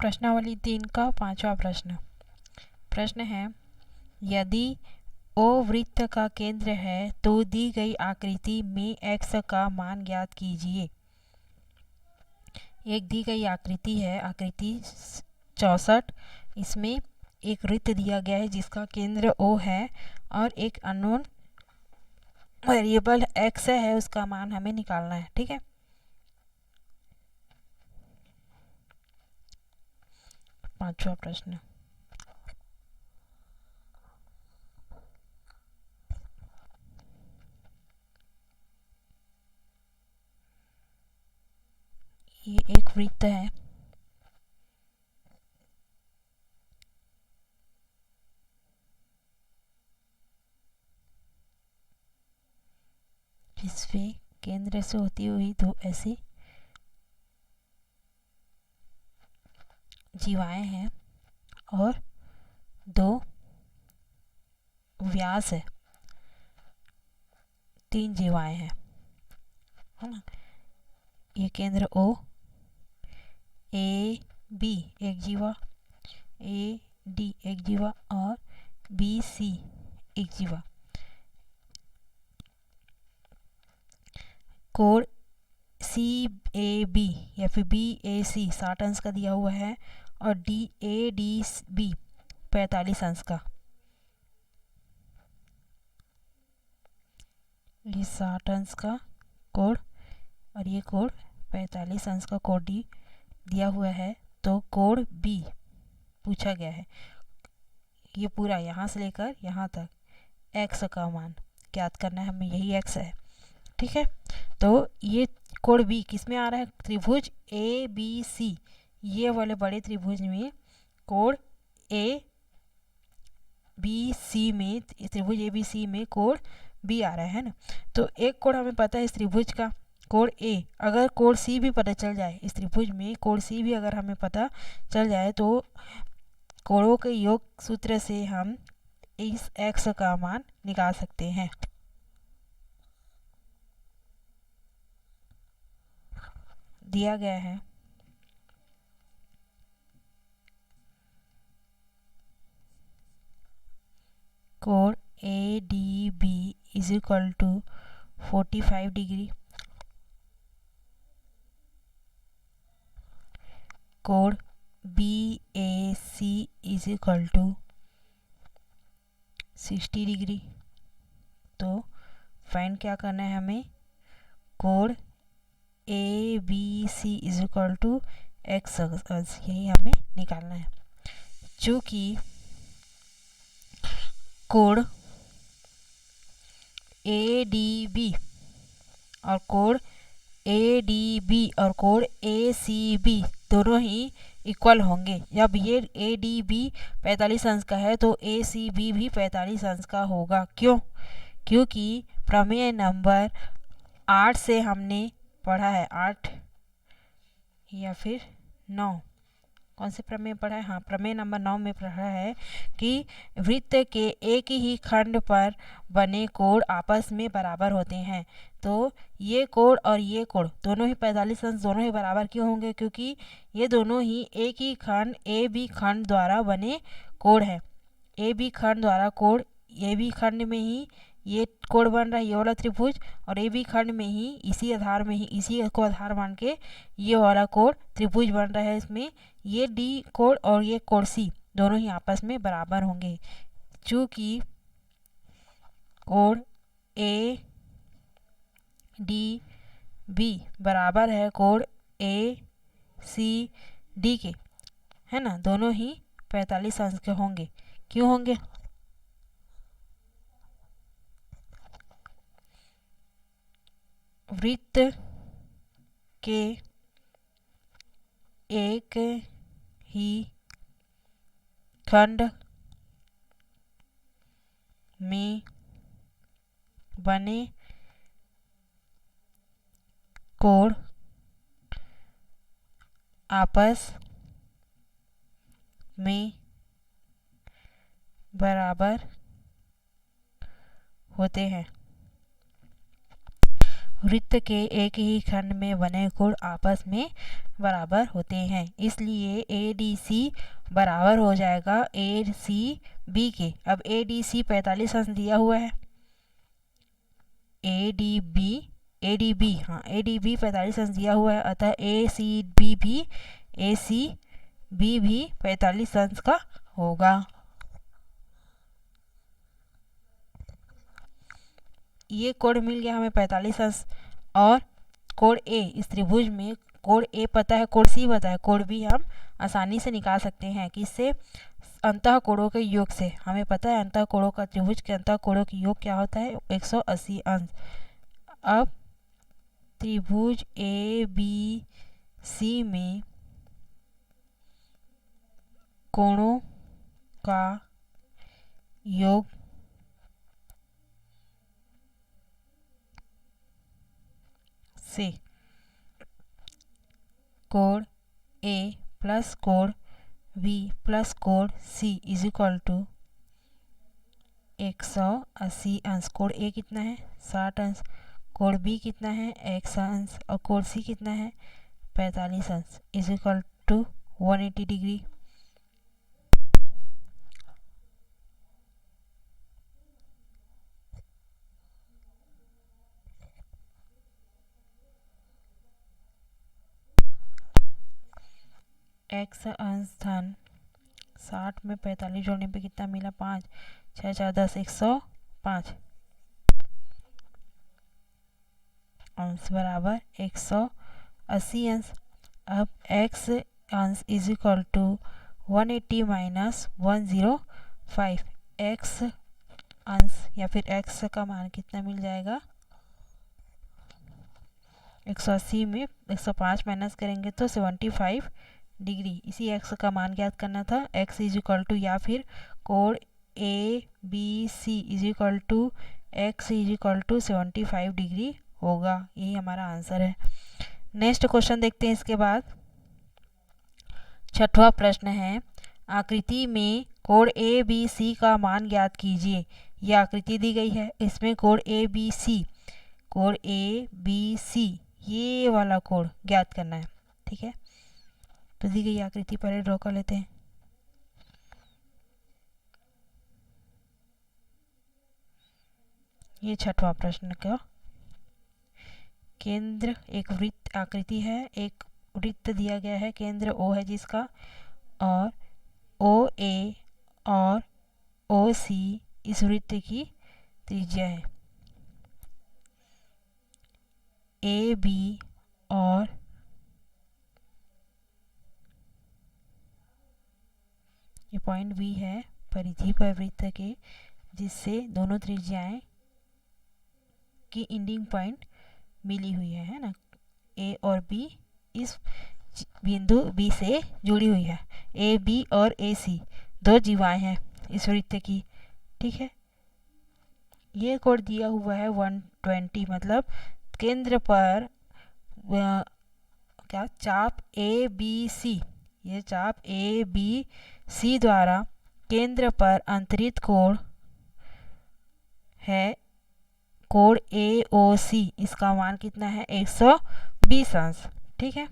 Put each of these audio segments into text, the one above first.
प्रश्नावली 3 का 5वां प्रश्न। प्रश्न है, यदि O वृत्त का केंद्र है तो दी गई आकृति में x का मान ज्ञात कीजिए। एक दी गई आकृति है, आकृति 64। इसमें एक वृत्त दिया गया है जिसका केंद्र O है और एक अननोन वेरिएबल x है, उसका मान हमें निकालना है। ठीक है, पांचवा प्रश्न। ये एक वृत्त है, जिसमें केंद्र से होती हुई दो ऐसी जीवाएं हैं और दो व्यास है, 3 जीवाएं हैं, है ना। ये केंद्र O, A B एक जीवा, A D एक जीवा और B C एक जीवा। कोण CAB या फिर BAC 60 अंश का दिया हुआ है और DADB 45 अंश का। ये 60 अंश का कोण और ये कोण 45 अंश का कोण D दिया हुआ है। तो कोण B पूछा गया है, ये पूरा यहाँ से लेकर यहाँ तक x का मान ज्ञात करना है हमें, यही x है। ठीक है, तो ये कोण B किस में आ रहा है? त्रिभुज ABC, ये वाले बड़े त्रिभुज में कोण ABC में, त्रिभुज ABC में कोण B आ रहा है ना। तो एक कोण हमें पता है इस त्रिभुज का, कोण A। अगर कोण C भी पता चल जाए, इस त्रिभुज में कोण C भी अगर हमें पता चल जाए तो कोणों के योग सूत्र से हम इस x का मान निकाल सकते हैं। दिया गया है कोण ADB is equal to 45 degree, कोण BAC is equal to 60 degree. तो फाइंड क्या करना है हमें? कोण ABC is equal to x, यही हमें निकालना है। चूँकि कोण ADB और कोण ADB और कोण ACB दोनों ही इक्वल होंगे। जब ये ADB 45 अंश का है तो ACB भी 45 अंश का होगा। क्यों? क्योंकि प्रमेय नंबर 8 से हमने पढ़ा है, 8 या फिर 9, कौन से प्रमेय पढ़ा है? हाँ, प्रमेय नंबर 9 में पढ़ा है कि वृत्त के एक ही खंड पर बने कोण आपस में बराबर होते हैं। तो ये कोण और ये कोण दोनों ही 45 अंश दोनों ही बराबर क्यों होंगे? क्योंकि ये दोनों ही एक ही खंड AB खंड द्वारा बने कोण है। AB खंड द्वारा कोण, AB खंड में ही ये कोण बन रहा है, ये वाला त्रिभुज, और AB खंड में ही इसी आधार में ही, इसी को आधार मान के ये वाला कोण त्रिभुज बन रहा है। इसमें ये D कोण और ये कोण C दोनों ही आपस में बराबर होंगे। चूँकि कोण ADB बराबर है कोण ACD के, है ना, दोनों ही 45 अंश के होंगे। क्यों होंगे? वृत्त के एक ही खंड में बने कोण आपस में बराबर होते हैं। वृत्त के एक ही खंड में बने कोण आपस में बराबर होते हैं, इसलिए ADC बराबर हो जाएगा ACB के। अब ADC 45 अंश दिया हुआ है, ADB 45 अंश दिया हुआ है, अतः ACB भी 45 अंश का होगा। ये कोण मिल गया हमें 45 अंश। और कोण ए, इस त्रिभुज में कोण ए पता है, कोण सी पता है, कोण बी हम आसानी से निकाल सकते हैं। किससे? अंतः कोणों के योग से। हमें पता है अंतः कोणों का, त्रिभुज के अंतः कोणों का योग क्या होता है? 180 अंश। अब त्रिभुज ABC में कोणों का योग से कोण A प्लस कोण B प्लस कोण C इज इक्वल टू 180 अंश। कोण A कितना है? 60 अंश। कोण B कितना है? 100 अंश। और कोण C कितना है? 45 अंश is equal to 180 degree. x अंश धन 60 में 45 जोड़ने पे कितना मिला? 5, 6 4 10, 105 अंश बराबर 180 अंश। अब x अंश is equal to 180 minus 105। x अंश या फिर x का मान कितना मिल जाएगा? 180 में 105 माइनस करेंगे तो 75 डिग्री। इसी x का मान ज्ञात करना था। x इज इक्वल टू, या फिर कोण ABC is equal to x is equal to 75 degree होगा। यही हमारा आंसर है। नेक्स्ट क्वेश्चन देखते हैं। इसके बाद 6वां प्रश्न है, आकृति में कोण ABC का मान ज्ञात कीजिए। यह आकृति दी गई है, इसमें कोण ABC ये वाला कोण ज्ञात करना है। ठीक है, तो दी गई आकृति पहले ड्रॉ कर लेते हैं। ये 6वां प्रश्न का केंद्र एक वृत्त आकृति है, एक वृत्त दिया गया है, केंद्र O है जिसका, और OA और OC इस वृत्त की त्रिज्या है। AB और ये पॉइंट B है परिधि पर वृत्त के, जिससे दोनों त्रिज्याएं की एंडिंग पॉइंट मिली हुई है ना। A और B इस बिंदु B से जुड़ी हुई है। AB और AC दो जीवाएं हैं इस वृत्त की। ठीक है, ये कोण दिया हुआ है 120, मतलब केंद्र पर क्या चाप ABC, ये चाप ABC द्वारा केंद्र पर अंतरित कोण है कोण AOC। इसका मान कितना है? 120 अंश। ठीक है,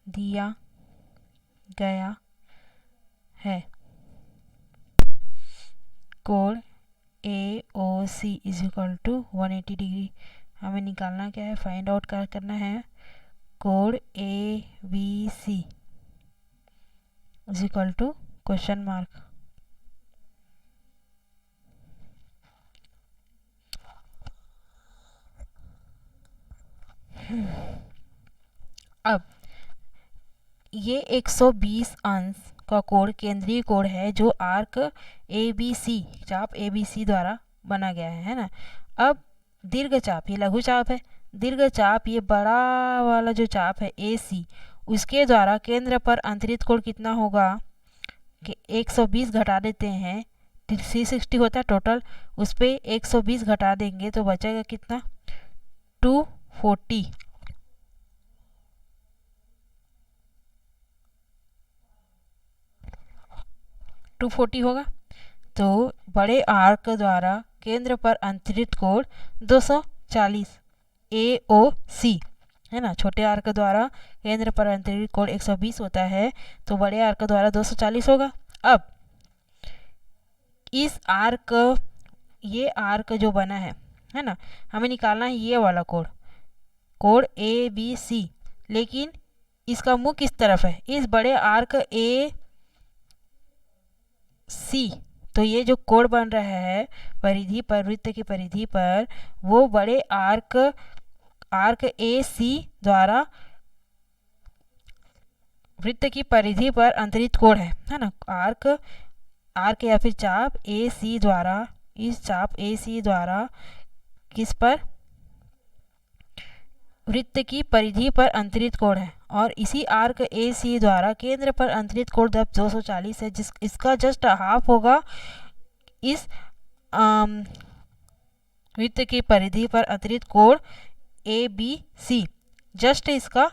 दिया गया है कोण AOC is equal to 180 degree. हमें निकालना क्या है? फाइंड आउट करना है कोण ABC is equal to question mark. अब ये 120 अंश का कोण केंद्रीय कोण है जो आर्क ABC, चाप ABC द्वारा बना गया है ना। अब दीर्घ चाप, ये लघु चाप है, दीर्घ चाप ये बड़ा वाला जो चाप है AC, उसके द्वारा केंद्र पर अंतरित कोण कितना होगा कि 120 घटा देते हैं, 360 होता है टोटल, उस पर 120 घटा देंगे तो बचेगा कितना? 240। होगा। तो बड़े आर्क द्वारा केंद्र पर अंतरित कोण 240 AOC है ना। छोटे आर्क द्वारा केंद्र पर अंतरित कोण 120 होता है तो बड़े आर्क द्वारा 240 होगा। अब इस आर्क, ये आर्क जो बना है ना, हमें निकालना है ये वाला कोण, कोण ABC, लेकिन इसका मुख किस तरफ है, इस बड़े आर्क AC। तो ये जो कोण बन रहा है परिधि पर, वृत्त की परिधि पर, वो बड़े आर्क AC द्वारा वृत्त की परिधि पर अंतरित कोण है ना। आर्क या फिर चाप AC द्वारा, इस चाप AC द्वारा किस पर, वृत्त की परिधि पर अंतरित कोण है, और इसी आर्क AC द्वारा केंद्र पर अंतरित कोण 240 है, जिस इसका जस्ट हाफ होगा इस वृत्त की परिधि पर अंतरित कोण ABC, जस्ट इसका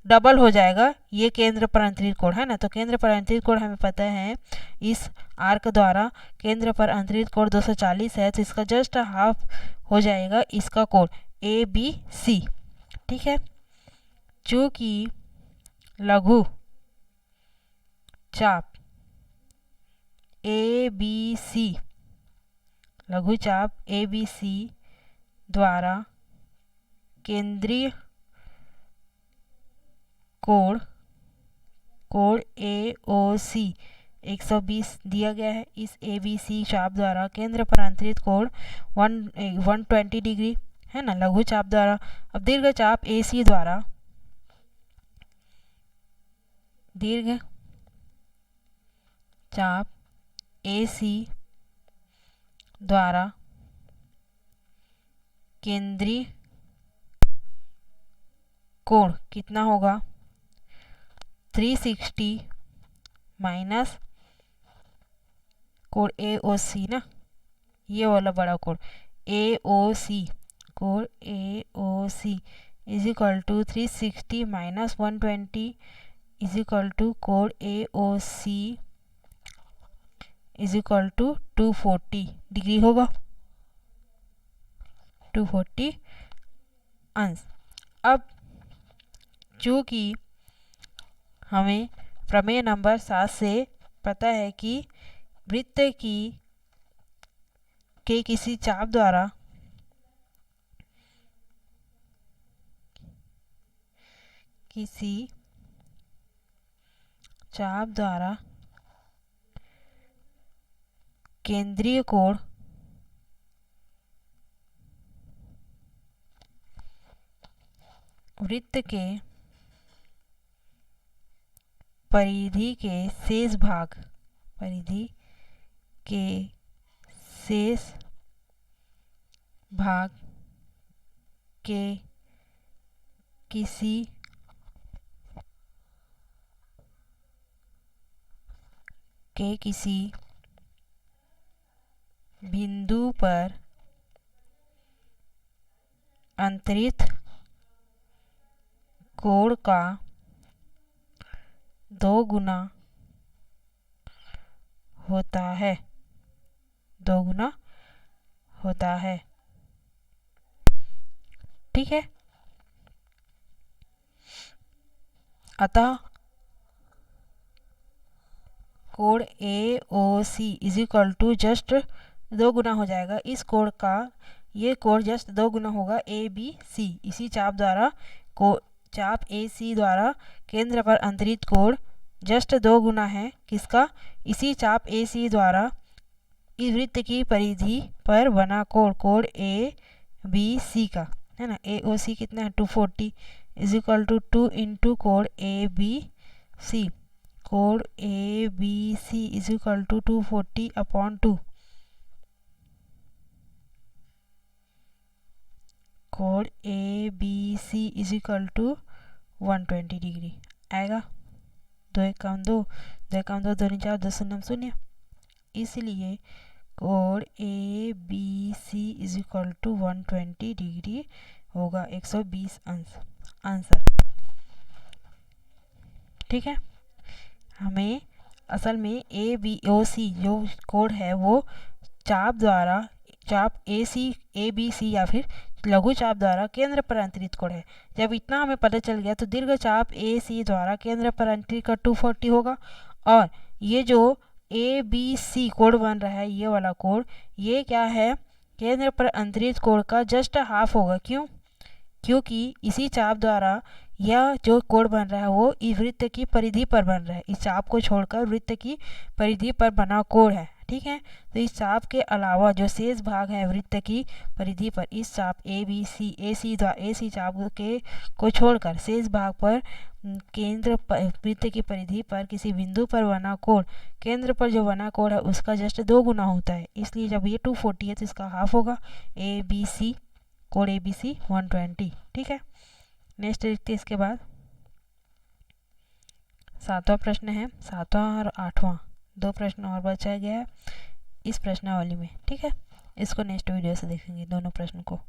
डबल हो जाएगा ये केंद्र पर अंतरित कोण है ना। तो केंद्र पर अंतरित कोण हमें पता है इस आर्क द्वारा केंद्र पर अंतरित कोण 240 है, तो इसका जस्ट हाफ हो जाएगा इसका कोण ABC। ठीक है, चूंकि लघु चाप ABC, लघु चाप ABC द्वारा केंद्रीय कोण AOC 120 दिया गया है। इस ABC चाप द्वारा केंद्र पर अंतरित कोण 120 डिग्री है ना, लघु चाप द्वारा। अब दीर्घ चाप AC द्वारा, दीर्घ चाप AC द्वारा केंद्रीय कोण कितना होगा, 360 माइनस कोण AOC ना, ये वाला बड़ा कोण AOC, कोण AOC is equal to 360 minus 120 is equal to कोण AOC is equal to 240 degree होगा, 240 अंश। अब चूँकि हमें प्रमेय नंबर 7 से पता है कि वृत्त के किसी चाप द्वारा केंद्रीय कोण वृत्त के परिधि के शेष भाग, परिधि के शेष भाग के किसी बिंदु पर अंतरित कोण का 2 गुना होता है, 2 गुना होता है। ठीक है, अतः कोण AOC is equal to just 2 गुना हो जाएगा इस कोण का, ये कोण जस्ट 2 गुना होगा ABC, इसी चाप द्वारा चाप AC द्वारा केंद्र पर अंतरित कोण जस्ट 2 गुना है किसका, इसी चाप AC द्वारा इस वृत्त की परिधि पर बना कोण ABC का है ना। AOC कितना है 240 इज इक्वल टू 2 इंटू कोण ABC, कोण ABC is equal to 240 upon 2, कोण ABC is equal to 120 degree आएगा। 2 एकाउन 2, 2 एकाउन 2, 2 4, 2 शून्य 0, इसलिए कोण ABC is equal to 120 degree होगा, 120 अंश आंसर। ठीक है, हमें असल में ABOC जो कोण है वो चाप द्वारा, चाप ABC ABC या फिर लघु चाप द्वारा केंद्र पर अंतरित कोण है। जब इतना हमें पता चल गया तो दीर्घ चाप ए सी द्वारा केंद्र पर अंतरित का 240 होगा, और ये जो ए बी सी कोण बन रहा है, ये वाला कोण, ये क्या है, केंद्र पर अंतरित कोण का जस्ट हाफ होगा। क्यों? क्योंकि इसी चाप द्वारा यह जो कोण बन रहा है वो इस वृत्त की परिधि पर बन रहा है। इस चाप को छोड़कर वृत्त की परिधि पर बना कोण है, ठीक है। तो इस चाप के अलावा जो शेष भाग है वृत्त की परिधि पर, इस चाप ए सी चाप के को छोड़कर शेष भाग पर वृत्त की परिधि पर किसी बिंदु पर बना कोण, केंद्र पर जो बना कोण है उसका जस्ट 2 गुना होता है। इसलिए जब ये 240 है तो इसका हाफ होगा। ए बी सी कोण ए बी सी 120, ठीक है। नेक्स्ट देखते इसके बाद 7वां प्रश्न है। 7वां और 8वां 2 प्रश्न और बचा गया है इस प्रश्नावली में, ठीक है। इसको नेक्स्ट वीडियो से देखेंगे दोनों प्रश्न को।